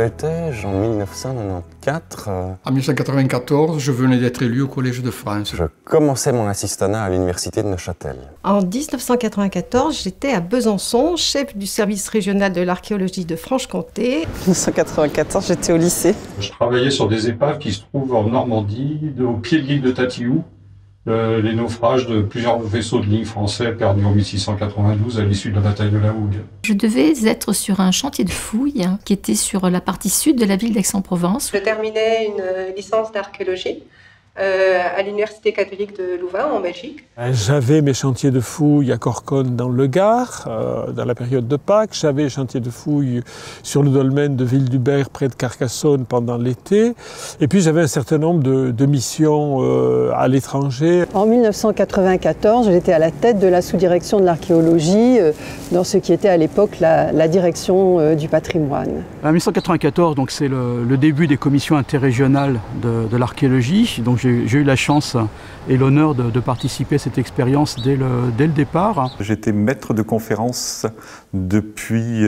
étais-je en 1994 En 1994, je venais d'être élu au Collège de France. Je commençais mon assistanat à l'université de Neuchâtel. En 1994, j'étais à Besançon, chef du service régional de l'archéologie de Franche-Comté. En 1994, j'étais au lycée. Je travaillais sur des épaves qui se trouvent en Normandie, au pied de l'île de Tatillou. Les naufrages de plusieurs vaisseaux de ligne français perdus en 1692 à l'issue de la bataille de la Hougue. Je devais être sur un chantier de fouilles qui était sur la partie sud de la ville d'Aix-en-Provence. Je terminais une licence d'archéologie à l'Université catholique de Louvain, en Belgique. J'avais mes chantiers de fouilles à Corconne dans le Gard, dans la période de Pâques. J'avais chantiers de fouilles sur le dolmen de Ville-du-Ber, près de Carcassonne, pendant l'été. Et puis j'avais un certain nombre de missions à l'étranger. En 1994, j'étais à la tête de la sous-direction de l'archéologie, dans ce qui était à l'époque la direction du patrimoine. En 1994, donc c'est le début des commissions interrégionales de l'archéologie. Donc j'ai eu la chance et l'honneur de participer à cette expérience dès le départ. J'étais maître de conférence depuis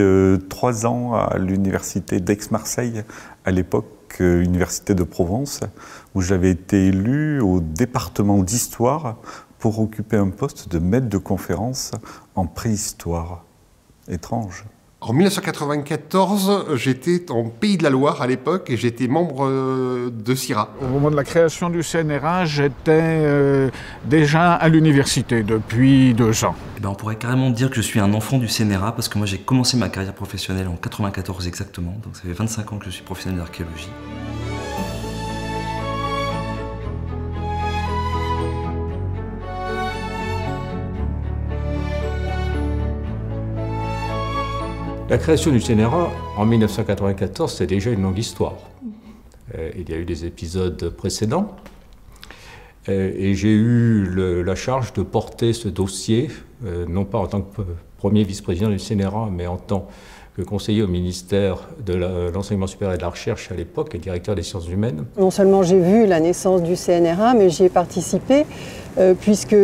3 ans à l'université d'Aix-Marseille, à l'époque Université de Provence, où j'avais été élu au département d'histoire pour occuper un poste de maître de conférence en préhistoire. Étrange. En 1994, j'étais en Pays de la Loire à l'époque et j'étais membre de CIRA. Au moment de la création du CNRA, j'étais déjà à l'université depuis 2 ans. On pourrait carrément dire que je suis un enfant du CNRA parce que moi j'ai commencé ma carrière professionnelle en 94 exactement, donc ça fait 25 ans que je suis professionnel d'archéologie. La création du CNRA en 1994, c'est déjà une longue histoire. Il y a eu des épisodes précédents et j'ai eu la charge de porter ce dossier, non pas en tant que premier vice-président du CNRA, mais en tant que conseiller au ministère de l'Enseignement supérieur et de la Recherche à l'époque et directeur des sciences humaines. Non seulement j'ai vu la naissance du CNRA, mais j'y ai participé puisque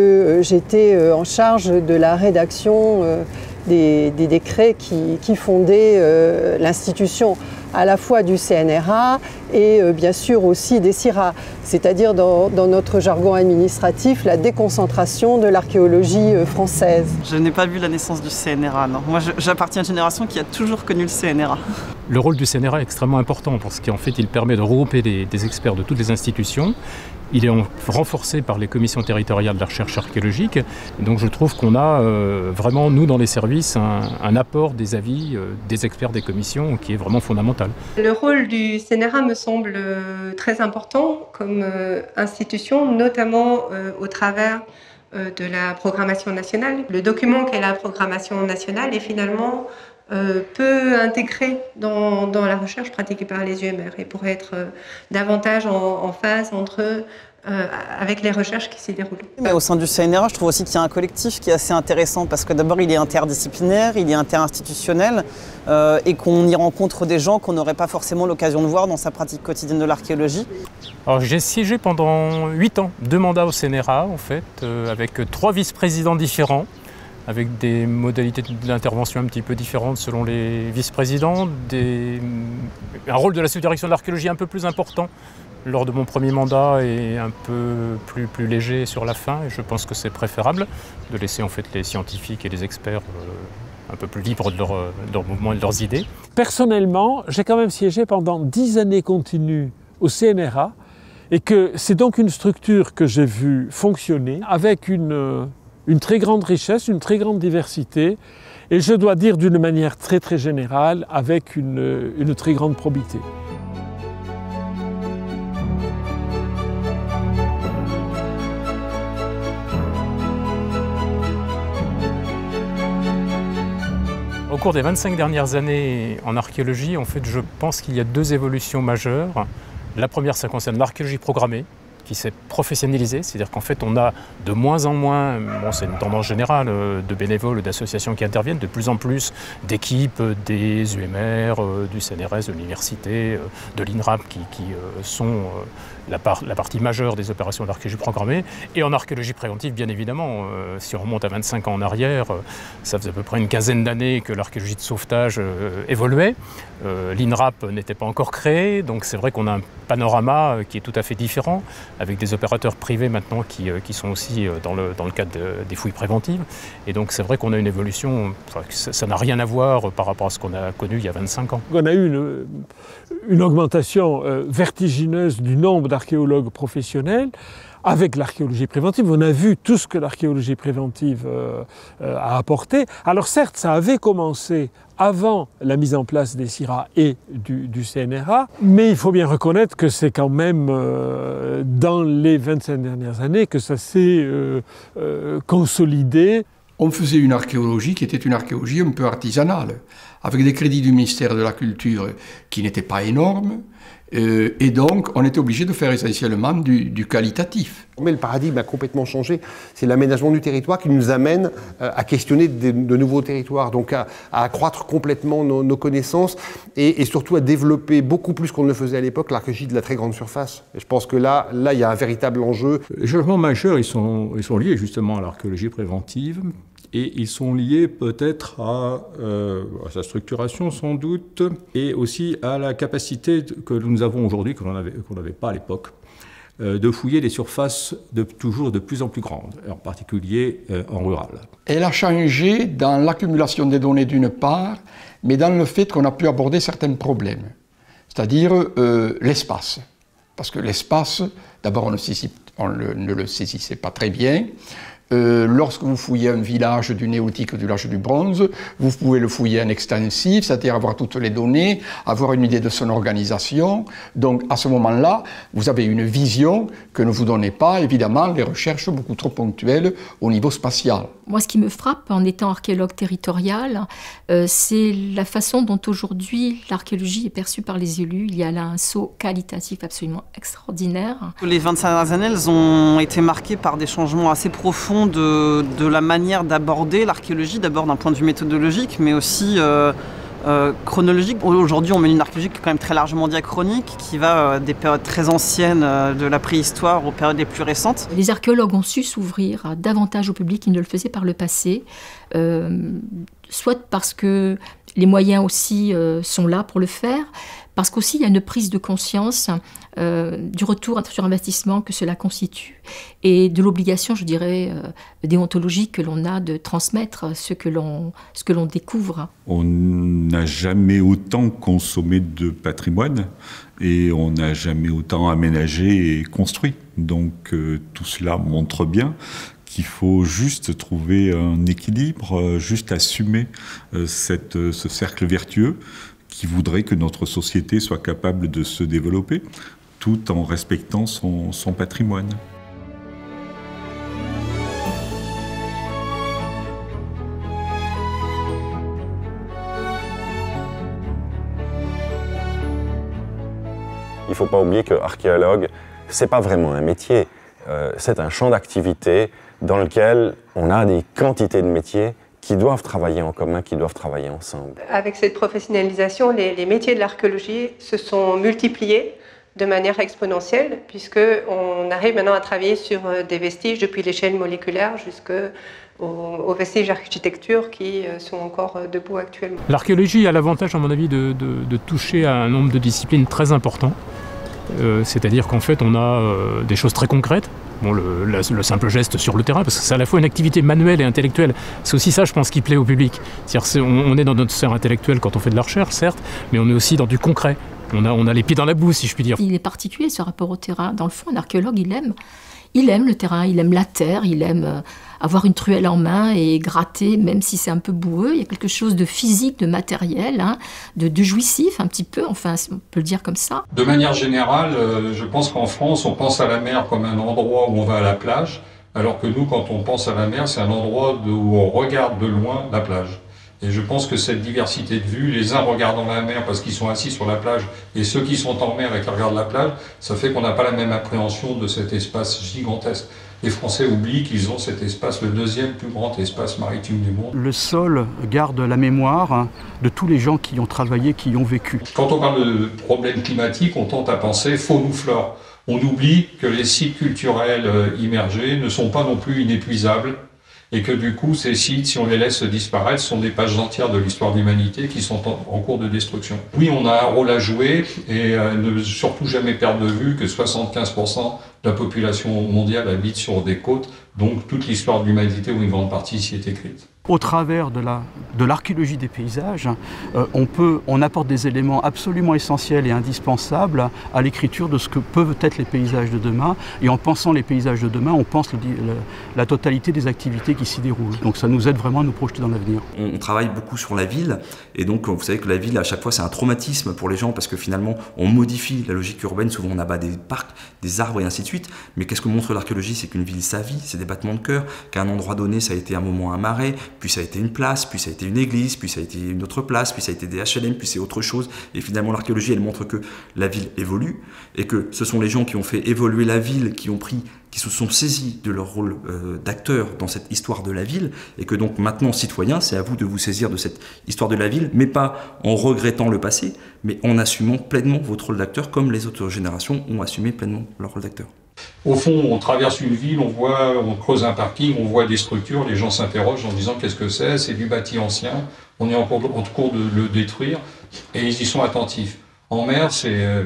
j'étais en charge de la rédaction des décrets qui fondaient l'institution à la fois du CNRA et bien sûr aussi des CIRA, c'est-à-dire dans notre jargon administratif, la déconcentration de l'archéologie française. Je n'ai pas vu la naissance du CNRA, non. Moi j'appartiens à une génération qui a toujours connu le CNRA. Le rôle du CNRA est extrêmement important parce qu'en fait il permet de regrouper des experts de toutes les institutions. Il est renforcé par les commissions territoriales de la recherche archéologique. Et donc je trouve qu'on a vraiment, nous, dans les services, un apport des avis des experts des commissions qui est vraiment fondamental. Le rôle du CNRA me semble très important comme institution, notamment au travers de la programmation nationale. Le document qu'est la programmation nationale est finalement peu intégré dans la recherche pratiquée par les UMR et pourrait être davantage en phase avec les recherches qui s'y déroulent. Mais au sein du CNRA, je trouve aussi qu'il y a un collectif qui est assez intéressant parce que d'abord il est interdisciplinaire, il est interinstitutionnel et qu'on y rencontre des gens qu'on n'aurait pas forcément l'occasion de voir dans sa pratique quotidienne de l'archéologie. Alors j'ai siégé pendant 8 ans, 2 mandats au CNRA en fait, avec 3 vice-présidents différents, avec des modalités d'intervention un petit peu différentes selon les vice-présidents, un rôle de la sous-direction de l'archéologie un peu plus important lors de mon premier mandat et un peu plus léger sur la fin. Et je pense que c'est préférable de laisser en fait les scientifiques et les experts un peu plus libres de leur mouvement et de leurs idées. Personnellement, j'ai quand même siégé pendant 10 années continues au CNRA et que c'est donc une structure que j'ai vue fonctionner avec une très grande richesse, une très grande diversité et je dois dire d'une manière très générale avec une très grande probité. Au cours des 25 dernières années en archéologie, en fait, je pense qu'il y a 2 évolutions majeures. La première, ça concerne l'archéologie programmée, qui s'est professionnalisé, c'est-à-dire qu'en fait on a de moins en moins, bon, c'est une tendance générale, de bénévoles ou d'associations qui interviennent, de plus en plus d'équipes des UMR, du CNRS, de l'université, de l'INRAP qui sont la partie majeure des opérations d'archéologie programmée. Et en archéologie préventive, bien évidemment, si on remonte à 25 ans en arrière, ça faisait à peu près une quinzaine d'années que l'archéologie de sauvetage évoluait. L'INRAP n'était pas encore créé, donc c'est vrai qu'on a un panorama qui est tout à fait différent, avec des opérateurs privés maintenant qui sont aussi dans le cadre des fouilles préventives. Et donc c'est vrai qu'on a une évolution, ça n'a rien à voir par rapport à ce qu'on a connu il y a 25 ans. On a eu une augmentation vertigineuse du nombre d'archéologues professionnels. Avec l'archéologie préventive, on a vu tout ce que l'archéologie préventive a apporté. Alors certes, ça avait commencé avant la mise en place des CIRA et du CNRA, mais il faut bien reconnaître que c'est quand même dans les 25 dernières années que ça s'est consolidé. On faisait une archéologie qui était une archéologie un peu artisanale, avec des crédits du ministère de la Culture qui n'étaient pas énormes. Et donc, on était obligé de faire essentiellement du qualitatif. Mais le paradigme a complètement changé. C'est l'aménagement du territoire qui nous amène à questionner de nouveaux territoires, donc à accroître complètement nos connaissances et surtout à développer beaucoup plus qu'on ne le faisait à l'époque l'archéologie de la très grande surface. Et je pense que là, il y a un véritable enjeu. Les changements majeurs, ils sont liés justement à l'archéologie préventive. Et ils sont liés peut-être à sa structuration sans doute, et aussi à la capacité que nous avons aujourd'hui, qu'on n'avait pas à l'époque, de fouiller des surfaces toujours de plus en plus grandes, en particulier en rural. Elle a changé dans l'accumulation des données d'une part, mais dans le fait qu'on a pu aborder certains problèmes, c'est-à-dire l'espace. Parce que l'espace, d'abord on ne le saisissait pas très bien. Lorsque vous fouillez un village du néolithique ou du l'âge du bronze, vous pouvez le fouiller en extensif, c'est-à-dire avoir toutes les données, avoir une idée de son organisation. Donc à ce moment-là, vous avez une vision que ne vous donnez pas, évidemment, les recherches beaucoup trop ponctuelles au niveau spatial. Moi, ce qui me frappe en étant archéologue territorial, c'est la façon dont aujourd'hui l'archéologie est perçue par les élus. Il y a là un saut qualitatif absolument extraordinaire. Les 25 dernières années, elles ont été marquées par des changements assez profonds de la manière d'aborder l'archéologie, d'abord d'un point de vue méthodologique, mais aussi chronologique. Aujourd'hui, on mène une archéologie qui est quand même très largement diachronique, qui va des périodes très anciennes de la préhistoire aux périodes les plus récentes. Les archéologues ont su s'ouvrir davantage au public qu'ils ne le faisaient par le passé, soit parce que les moyens aussi sont là pour le faire, parce qu'aussi il y a une prise de conscience du retour sur investissement que cela constitue et de l'obligation, je dirais, déontologique que l'on a de transmettre ce que l'on découvre. On n'a jamais autant consommé de patrimoine et on n'a jamais autant aménagé et construit. Donc tout cela montre bien qu'il faut juste trouver un équilibre, juste assumer ce cercle vertueux qui voudrait que notre société soit capable de se développer tout en respectant son patrimoine. Il ne faut pas oublier que archéologue, ce n'est pas vraiment un métier, c'est un champ d'activité dans lequel on a des quantités de métiers qui doivent travailler en commun, qui doivent travailler ensemble. Avec cette professionnalisation, les métiers de l'archéologie se sont multipliés de manière exponentielle, puisqu'on arrive maintenant à travailler sur des vestiges depuis l'échelle moléculaire jusqu'aux vestiges d'architecture qui sont encore debout actuellement. L'archéologie a l'avantage, à mon avis, de toucher à un nombre de disciplines très important. C'est-à-dire qu'en fait, on a des choses très concrètes. Bon, le simple geste sur le terrain, parce que c'est à la fois une activité manuelle et intellectuelle. C'est aussi ça, je pense, qui plaît au public. C'est-à-dire on est dans notre sphère intellectuelle quand on fait de la recherche, certes, mais on est aussi dans du concret. On a les pieds dans la boue, si je puis dire. Il est particulier, ce rapport au terrain. Dans le fond, un archéologue, il aime le terrain, il aime la terre, il aime avoir une truelle en main et gratter, même si c'est un peu boueux. Il y a quelque chose de physique, de matériel, de jouissif un petit peu, enfin on peut le dire comme ça. De manière générale, je pense qu'en France, on pense à la mer comme un endroit où on va à la plage, alors que nous, quand on pense à la mer, c'est un endroit où on regarde de loin la plage. Et je pense que cette diversité de vues, les uns regardant la mer parce qu'ils sont assis sur la plage, et ceux qui sont en mer et qui regardent la plage, ça fait qu'on n'a pas la même appréhension de cet espace gigantesque. Les Français oublient qu'ils ont cet espace, le deuxième plus grand espace maritime du monde. Le sol garde la mémoire de tous les gens qui y ont travaillé, qui y ont vécu. Quand on parle de problèmes climatiques, on tente à penser faune ou flore. On oublie que les sites culturels immergés ne sont pas non plus inépuisables et que du coup, ces sites, si on les laisse disparaître, sont des pages entières de l'histoire de l'humanité qui sont en cours de destruction. Oui, on a un rôle à jouer et ne surtout jamais perdre de vue que 75% de la population mondiale habite sur des côtes, donc toute l'histoire de l'humanité, ou une grande partie, s'y est écrite. Au travers de l'archéologie des paysages, on apporte des éléments absolument essentiels et indispensables à l'écriture de ce que peuvent être les paysages de demain. Et en pensant les paysages de demain, on pense la totalité des activités qui s'y déroulent. Donc ça nous aide vraiment à nous projeter dans l'avenir. On travaille beaucoup sur la ville, et donc vous savez que la ville, à chaque fois, c'est un traumatisme pour les gens, parce que finalement, on modifie la logique urbaine, souvent on abat des parcs, des arbres et ainsi de suite. Mais qu'est-ce que montre l'archéologie? C'est qu'une ville, sa vie, c'est des battements de cœur, qu'à un endroit donné, ça a été un moment un marais, puis ça a été une place, puis ça a été une église, puis ça a été une autre place, puis ça a été des HLM, puis c'est autre chose. Et finalement, l'archéologie, elle montre que la ville évolue, et que ce sont les gens qui ont fait évoluer la ville, qui se sont saisis de leur rôle d'acteur dans cette histoire de la ville, et que donc maintenant, citoyens, c'est à vous de vous saisir de cette histoire de la ville, mais pas en regrettant le passé, mais en assumant pleinement votre rôle d'acteur, comme les autres générations ont assumé pleinement leur rôle d'acteur. Au fond, on traverse une ville, on creuse un parking, on voit des structures, les gens s'interrogent en disant qu'est-ce que c'est du bâti ancien, on est en cours de le détruire, et ils y sont attentifs. En mer,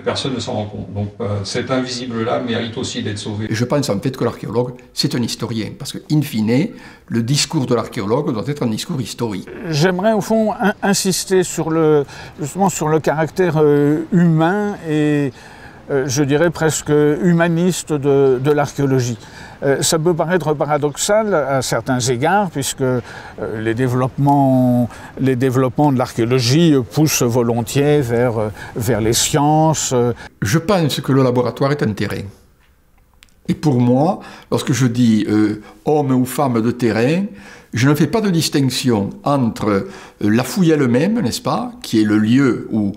personne ne s'en rend compte. Donc cet invisible-là mérite aussi d'être sauvé. Et je pense en fait que l'archéologue, c'est un historien, parce que, in fine, le discours de l'archéologue doit être un discours historique. J'aimerais au fond insister justement sur le caractère humain et je dirais presque humaniste de l'archéologie. Ça peut paraître paradoxal à certains égards, puisque les développements de l'archéologie poussent volontiers vers les sciences. Je pense que le laboratoire est un terrain. Et pour moi, lorsque je dis homme ou femme de terrain, je ne fais pas de distinction entre la fouille elle-même, n'est-ce pas, qui est le lieu où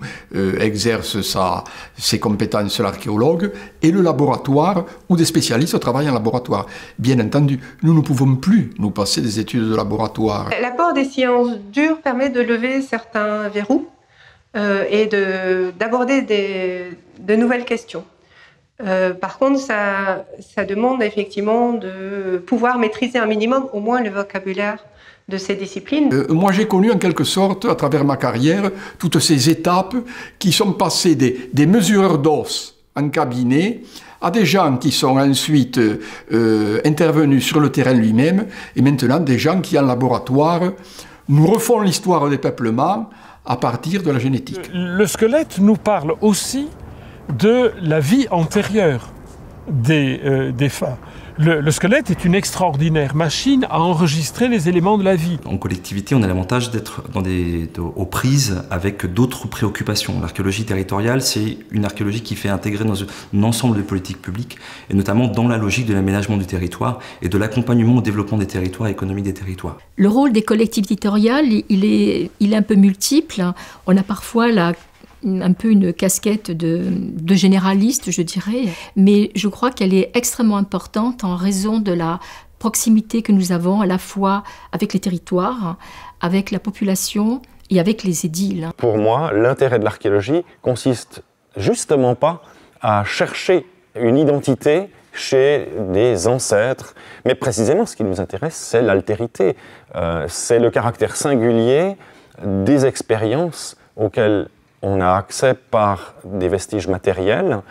exerce ses compétences l'archéologue, et le laboratoire où des spécialistes travaillent en laboratoire. Bien entendu, nous ne pouvons plus nous passer des études de laboratoire. L'apport des sciences dures permet de lever certains verrous et d'aborder de nouvelles questions. Par contre, ça demande effectivement de pouvoir maîtriser un minimum, au moins le vocabulaire de ces disciplines. Moi, j'ai connu en quelque sorte, à travers ma carrière, toutes ces étapes qui sont passées des mesureurs d'os en cabinet à des gens qui sont ensuite intervenus sur le terrain lui-même, et maintenant des gens qui, en laboratoire, nous refont l'histoire des peuplements à partir de la génétique. Le squelette nous parle aussi de la vie antérieure des femmes. Le squelette est une extraordinaire machine à enregistrer les éléments de la vie. En collectivité, on a l'avantage d'être aux prises avec d'autres préoccupations. L'archéologie territoriale, c'est une archéologie qui fait intégrer dans un ensemble de politiques publiques, et notamment dans la logique de l'aménagement du territoire et de l'accompagnement au développement des territoires et économique des territoires. Le rôle des collectivités territoriales, il est un peu multiple. On a parfois un peu une casquette de généraliste, je dirais, mais je crois qu'elle est extrêmement importante en raison de la proximité que nous avons à la fois avec les territoires, avec la population et avec les édiles. Pour moi, l'intérêt de l'archéologie consiste justement pas à chercher une identité chez des ancêtres, mais précisément ce qui nous intéresse, c'est l'altérité, c'est le caractère singulier des expériences auxquelles on a accès par des vestiges matériels,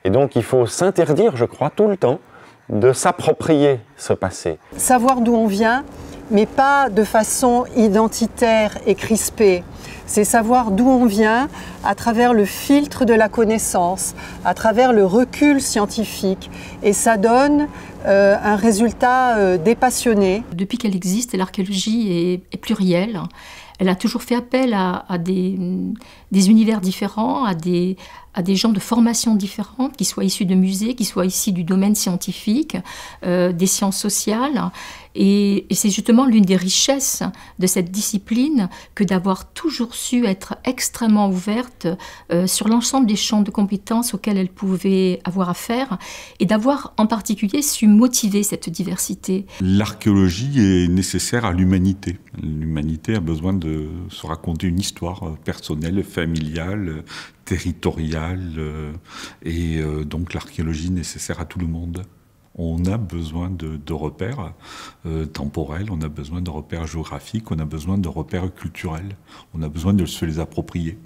et donc il faut s'interdire, je crois, tout le temps, de s'approprier ce passé. Savoir d'où on vient, mais pas de façon identitaire et crispée. C'est savoir d'où on vient à travers le filtre de la connaissance, à travers le recul scientifique. Et ça donne un résultat dépassionné. Depuis qu'elle existe, l'archéologie est plurielle. Elle a toujours fait appel à des univers différents, à des à des gens de formations différentes, qui soient issus de musées, qui soient issus du domaine scientifique, des sciences sociales. Et c'est justement l'une des richesses de cette discipline que d'avoir toujours su être extrêmement ouverte sur l'ensemble des champs de compétences auxquels elle pouvait avoir affaire et d'avoir en particulier su motiver cette diversité. L'archéologie est nécessaire à l'humanité. L'humanité a besoin de se raconter une histoire personnelle, familiale, territoriale, et donc l'archéologie est nécessaire à tout le monde. On a besoin de repères temporels, on a besoin de repères géographiques, on a besoin de repères culturels. On a besoin de se les approprier.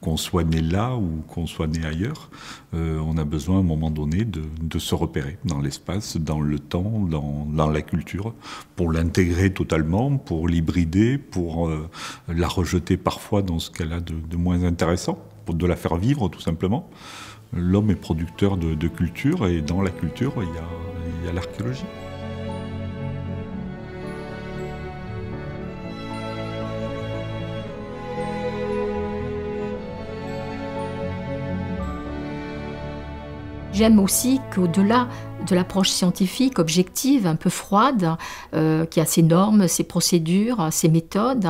Qu'on soit né là ou qu'on soit né ailleurs, on a besoin à un moment donné de se repérer dans l'espace, dans le temps, dans la culture, pour l'intégrer totalement, pour l'hybrider, pour la rejeter parfois dans ce qu'elle a de moins intéressant, pour de la faire vivre tout simplement. L'homme est producteur de culture et dans la culture, il y a l'archéologie. J'aime aussi qu'au-delà de l'approche scientifique, objective, un peu froide, qui a ses normes, ses procédures, ses méthodes,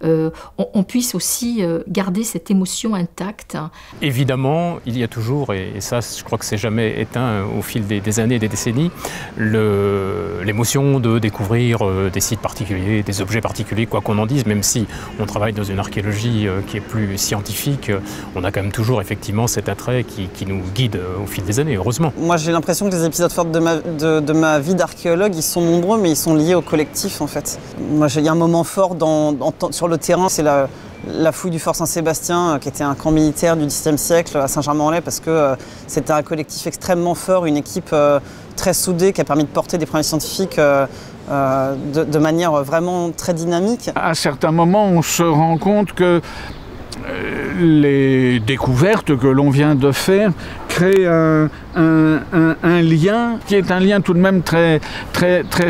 on puisse aussi garder cette émotion intacte. Évidemment, il y a toujours, et ça je crois que c'est jamais éteint au fil des années et des décennies, l'émotion de découvrir des sites particuliers, des objets particuliers, quoi qu'on en dise, même si on travaille dans une archéologie qui est plus scientifique, on a quand même toujours effectivement cet attrait qui nous guide au fil des années, heureusement. Moi j'ai l'impression que les épisodes forts de ma vie d'archéologue, ils sont nombreux, mais ils sont liés au collectif en fait. Moi il y a un moment fort sur le terrain, c'est la fouille du Fort Saint-Sébastien, qui était un camp militaire du XXe siècle à Saint-Germain-en-Laye, parce que c'était un collectif extrêmement fort, une équipe très soudée qui a permis de porter des problèmes scientifiques de manière vraiment très dynamique. À certains moments, on se rend compte que les découvertes que l'on vient de faire créent un lien qui est un lien tout de même très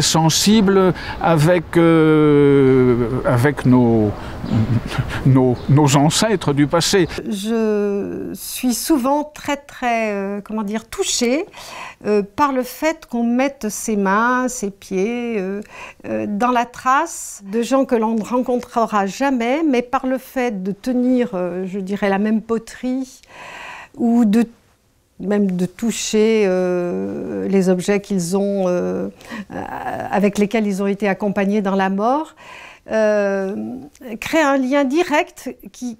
sensible avec nos ancêtres du passé. Je suis souvent très touchée par le fait qu'on mette ses mains, ses pieds dans la trace de gens que l'on ne rencontrera jamais, mais par le fait de tenir, je dirais, la même poterie ou même de toucher les objets avec lesquels ils ont été accompagnés dans la mort, crée un lien direct qui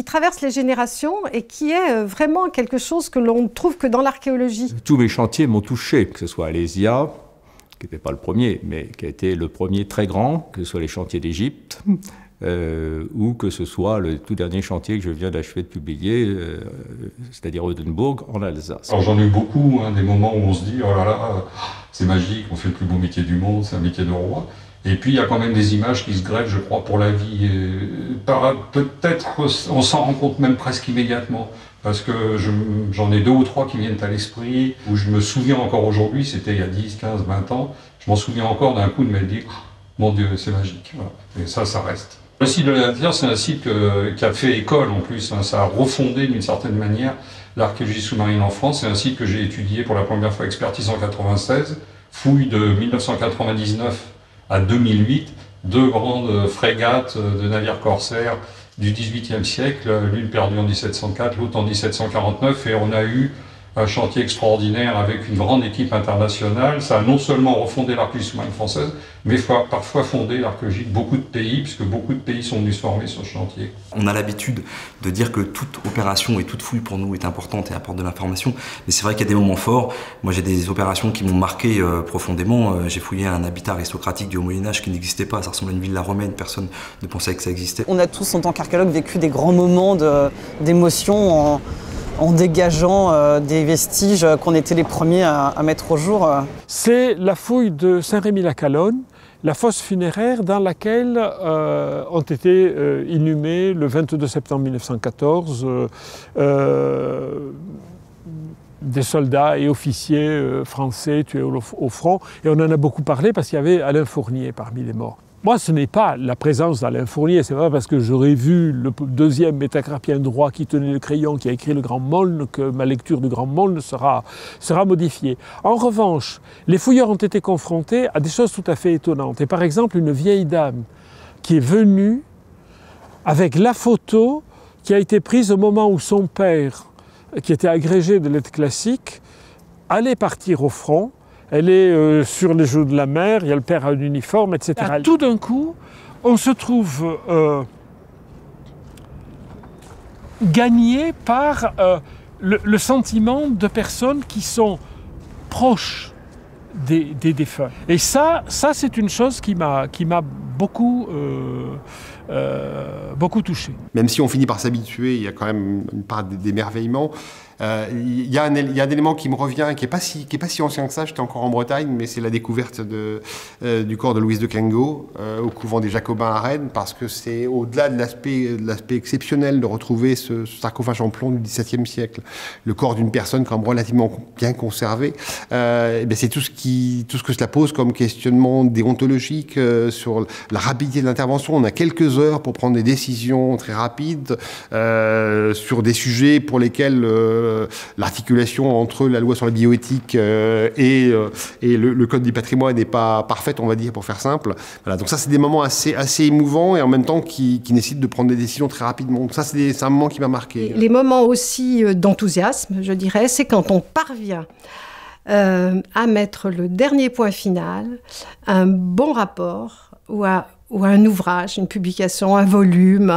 traverse les générations et qui est vraiment quelque chose que l'on ne trouve que dans l'archéologie. Tous mes chantiers m'ont touché, que ce soit Alésia, qui n'était pas le premier, mais qui a été le premier très grand, que ce soit les chantiers d'Égypte, ou que ce soit le tout dernier chantier que je viens d'achever de publier, c'est-à-dire Oldenbourg, en Alsace. Alors j'en ai eu beaucoup, des moments où on se dit « oh là là, c'est magique, on fait le plus beau métier du monde, c'est un métier de roi ». Et puis il y a quand même des images qui se greffent, je crois, pour la vie. Peut-être on s'en rend compte même presque immédiatement, parce que j'en ai 2 ou 3 qui viennent à l'esprit, où je me souviens encore aujourd'hui, c'était il y a 10, 15, 20 ans, je m'en souviens encore d'un coup de me dire « mon Dieu, c'est magique voilà. ». Et ça reste. Le site de l'Inter, c'est un site qui a fait école en plus, ça a refondé d'une certaine manière l'archéologie sous-marine en France. C'est un site que j'ai étudié pour la première fois expertise en 96, fouille de 1999 à 2008, 2 grandes frégates de navires corsaires du XVIIIe siècle, l'une perdue en 1704, l'autre en 1749, et on a eu un chantier extraordinaire avec une grande équipe internationale. Ça a non seulement refondé l'archéologie sous-marine française, mais parfois fondé l'archéologie de beaucoup de pays, puisque beaucoup de pays sont venus se former sur ce chantier. On a l'habitude de dire que toute opération et toute fouille pour nous est importante et apporte de l'information, mais c'est vrai qu'il y a des moments forts. Moi j'ai des opérations qui m'ont marqué profondément. J'ai fouillé un habitat aristocratique du Haut-Moyen-Âge qui n'existait pas, ça ressemble à une villa romaine, personne ne pensait que ça existait. On a tous en tant qu'archéologues vécu des grands moments d'émotion en dégageant des vestiges qu'on était les premiers à mettre au jour. C'est la fouille de Saint-Rémy-la-Calonne, la fosse funéraire dans laquelle ont été inhumés le 22 septembre 1914 des soldats et officiers français tués au front. Et on en a beaucoup parlé parce qu'il y avait Alain Fournier parmi les morts. Moi, ce n'est pas la présence d'Alain Fournier, c'est pas parce que j'aurais vu le deuxième métacarpien droit qui tenait le crayon, qui a écrit le Grand Molne, que ma lecture du Grand Molne sera modifiée. En revanche, les fouilleurs ont été confrontés à des choses tout à fait étonnantes. Et par exemple, une vieille dame qui est venue avec la photo qui a été prise au moment où son père, qui était agrégé de lettres classiques, allait partir au front. Elle est sur les joues de la mer, il y a le père à un uniforme, etc. Tout d'un coup, on se trouve gagné par le sentiment de personnes qui sont proches des défunts. Et ça c'est une chose qui m'a beaucoup touché. Même si on finit par s'habituer, il y a quand même une part d'émerveillement. Il y a un élément qui me revient, qui n'est pas si ancien que ça, j'étais encore en Bretagne, mais c'est la découverte du corps de Louise de Quengo au couvent des Jacobins à Rennes, parce que c'est au-delà de l'aspect exceptionnel de retrouver ce sarcophage en plomb du XVIIe siècle, le corps d'une personne quand même relativement bien conservé, c'est tout ce que cela pose comme questionnement déontologique sur la rapidité de l'intervention. On a quelques heures pour prendre des décisions très rapides sur des sujets pour lesquels l'articulation entre la loi sur la bioéthique et le code du patrimoine n'est pas parfaite, on va dire, pour faire simple. Voilà, donc ça, c'est des moments assez émouvants et en même temps qui nécessitent de prendre des décisions très rapidement. Donc ça, c'est un moment qui m'a marqué. Les moments aussi d'enthousiasme, je dirais, c'est quand on parvient à mettre le dernier point final, un bon rapport ou un ouvrage, une publication, un volume.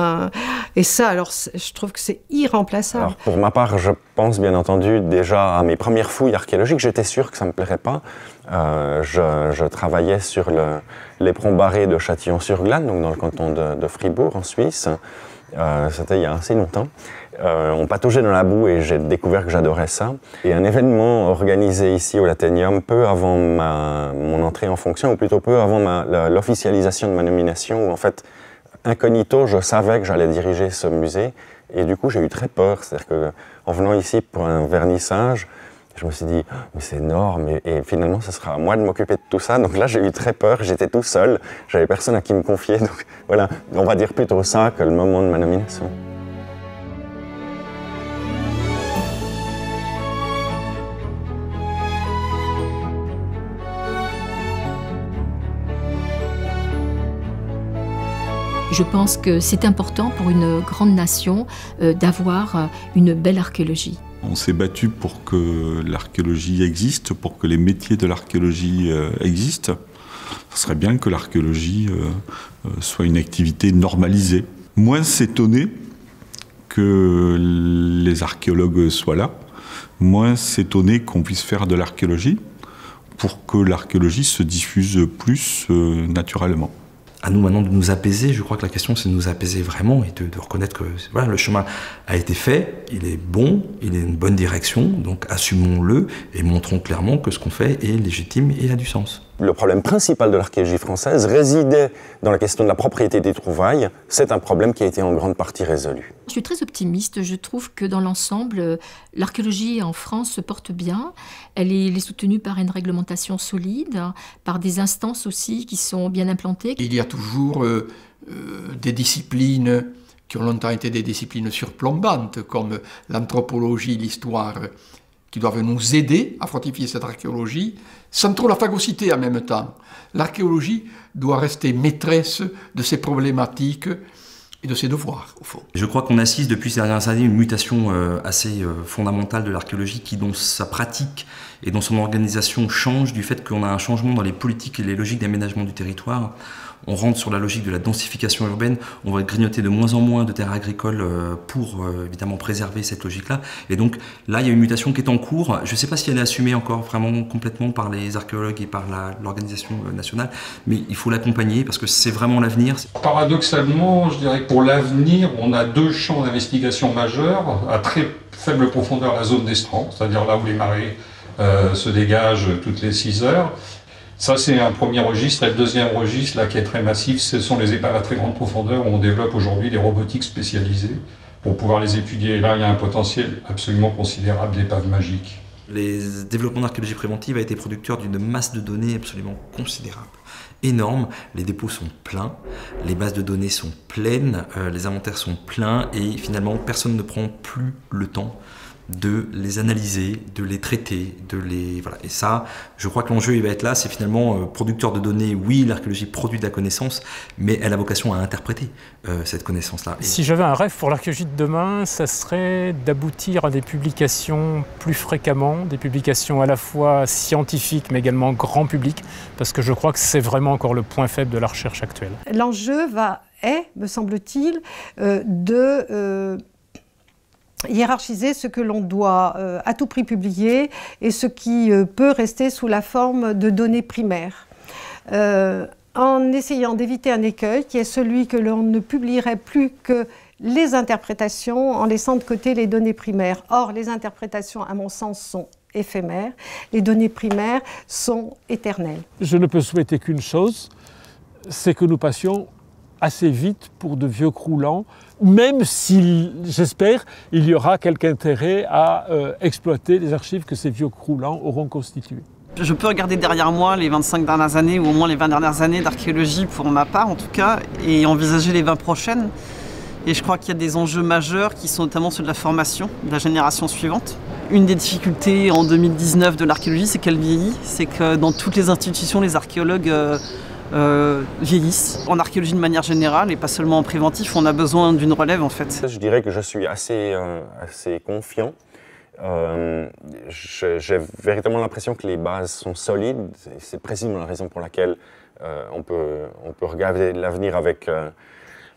Et ça, alors, je trouve que c'est irremplaçable. Alors, pour ma part, je pense bien entendu déjà à mes premières fouilles archéologiques. J'étais sûr que ça ne me plairait pas. Je travaillais sur l'éperon barré de Châtillon-sur-Glane, donc dans le canton de Fribourg, en Suisse. C'était il y a assez longtemps. On pataugeait dans la boue et j'ai découvert que j'adorais ça. Et un événement organisé ici au Lathénium peu avant mon entrée en fonction, ou plutôt peu avant l'officialisation de ma nomination, où en fait, incognito, je savais que j'allais diriger ce musée. Et du coup, j'ai eu très peur. C'est-à-dire qu'en venant ici pour un vernissage, je me suis dit, mais c'est énorme, et finalement, ce sera à moi de m'occuper de tout ça. Donc là, j'ai eu très peur, j'étais tout seul, j'avais personne à qui me confier. Donc voilà, on va dire plutôt ça que le moment de ma nomination. Je pense que c'est important pour une grande nation d'avoir une belle archéologie. On s'est battu pour que l'archéologie existe, pour que les métiers de l'archéologie existent. Ce serait bien que l'archéologie soit une activité normalisée. Moins s'étonner que les archéologues soient là, moins s'étonner qu'on puisse faire de l'archéologie pour que l'archéologie se diffuse plus naturellement. À nous maintenant de nous apaiser, je crois que la question c'est de nous apaiser vraiment et de reconnaître que voilà, le chemin a été fait, il est bon, il est une bonne direction, donc assumons-le et montrons clairement que ce qu'on fait est légitime et a du sens. Le problème principal de l'archéologie française résidait dans la question de la propriété des trouvailles. C'est un problème qui a été en grande partie résolu. Je suis très optimiste. Je trouve que dans l'ensemble, l'archéologie en France se porte bien. Elle est soutenue par une réglementation solide, par des instances aussi qui sont bien implantées. Il y a toujours des disciplines qui ont longtemps été des disciplines surplombantes, comme l'anthropologie, l'histoire, qui doivent nous aider à fortifier cette archéologie, sans trop la phagocyter en même temps. L'archéologie doit rester maîtresse de ses problématiques et de ses devoirs, au fond. Je crois qu'on assiste depuis ces dernières années une mutation assez fondamentale de l'archéologie qui, dans sa pratique et dans son organisation, change du fait qu'on a un changement dans les politiques et les logiques d'aménagement du territoire. On rentre sur la logique de la densification urbaine, on va grignoter de moins en moins de terres agricoles pour évidemment préserver cette logique-là. Et donc là, il y a une mutation qui est en cours. Je ne sais pas si elle est assumée encore vraiment complètement par les archéologues et par l'organisation nationale, mais il faut l'accompagner parce que c'est vraiment l'avenir. Paradoxalement, je dirais que pour l'avenir, on a deux champs d'investigation majeurs. À très faible profondeur, la zone d'estran, c'est-à-dire là où les marées se dégagent toutes les 6 heures. Ça, c'est un premier registre. Et le deuxième registre, là, qui est très massif, ce sont les épaves à très grande profondeur où on développe aujourd'hui des robotiques spécialisées pour pouvoir les étudier. Et là, il y a un potentiel absolument considérable d'épaves magiques. Les développements d'archéologie préventive a été producteur d'une masse de données absolument considérable, énorme. Les dépôts sont pleins, les bases de données sont pleines, les inventaires sont pleins et finalement personne ne prend plus le temps de les analyser, de les traiter, voilà. Et ça, je crois que l'enjeu il va être là, c'est finalement producteur de données. Oui, l'archéologie produit de la connaissance, mais elle a vocation à interpréter cette connaissance-là. Si j'avais un rêve pour l'archéologie de demain, ça serait d'aboutir à des publications plus fréquemment, des publications à la fois scientifiques mais également grand public, parce que je crois que c'est vraiment encore le point faible de la recherche actuelle. L'enjeu est, me semble-t-il, de hiérarchiser ce que l'on doit à tout prix publier et ce qui peut rester sous la forme de données primaires. En essayant d'éviter un écueil qui est celui que l'on ne publierait plus que les interprétations en laissant de côté les données primaires. Or, les interprétations, à mon sens, sont éphémères. Les données primaires sont éternelles. Je ne peux souhaiter qu'une chose, c'est que nous passions assez vite pour de vieux croulants, même si, j'espère, il y aura quelque intérêt à exploiter les archives que ces vieux croulants auront constituées. Je peux regarder derrière moi les 25 dernières années, ou au moins les 20 dernières années d'archéologie pour ma part en tout cas, et envisager les 20 prochaines. Et je crois qu'il y a des enjeux majeurs qui sont notamment ceux de la formation de la génération suivante. Une des difficultés en 2019 de l'archéologie, c'est qu'elle vieillit, c'est que dans toutes les institutions, les archéologues vieillissent. En archéologie de manière générale et pas seulement en préventif, on a besoin d'une relève en fait. Je dirais que je suis assez confiant. J'ai véritablement l'impression que les bases sont solides. C'est précisément la raison pour laquelle on peut regarder l'avenir avec,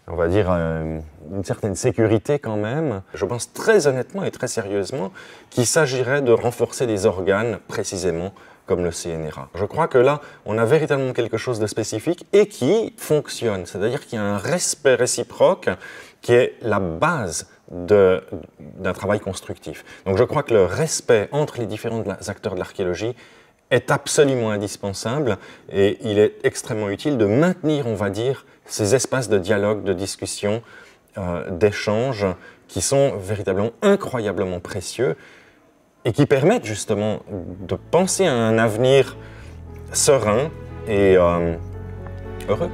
on va dire, une certaine sécurité quand même. Je pense très honnêtement et très sérieusement qu'il s'agirait de renforcer des organes précisément comme le CNRA. Je crois que là, on a véritablement quelque chose de spécifique et qui fonctionne. C'est-à-dire qu'il y a un respect réciproque qui est la base d'un travail constructif. Donc je crois que le respect entre les différents acteurs de l'archéologie est absolument indispensable et il est extrêmement utile de maintenir, on va dire, ces espaces de dialogue, de discussion, d'échange qui sont véritablement incroyablement précieux et qui permettent justement de penser à un avenir serein et heureux.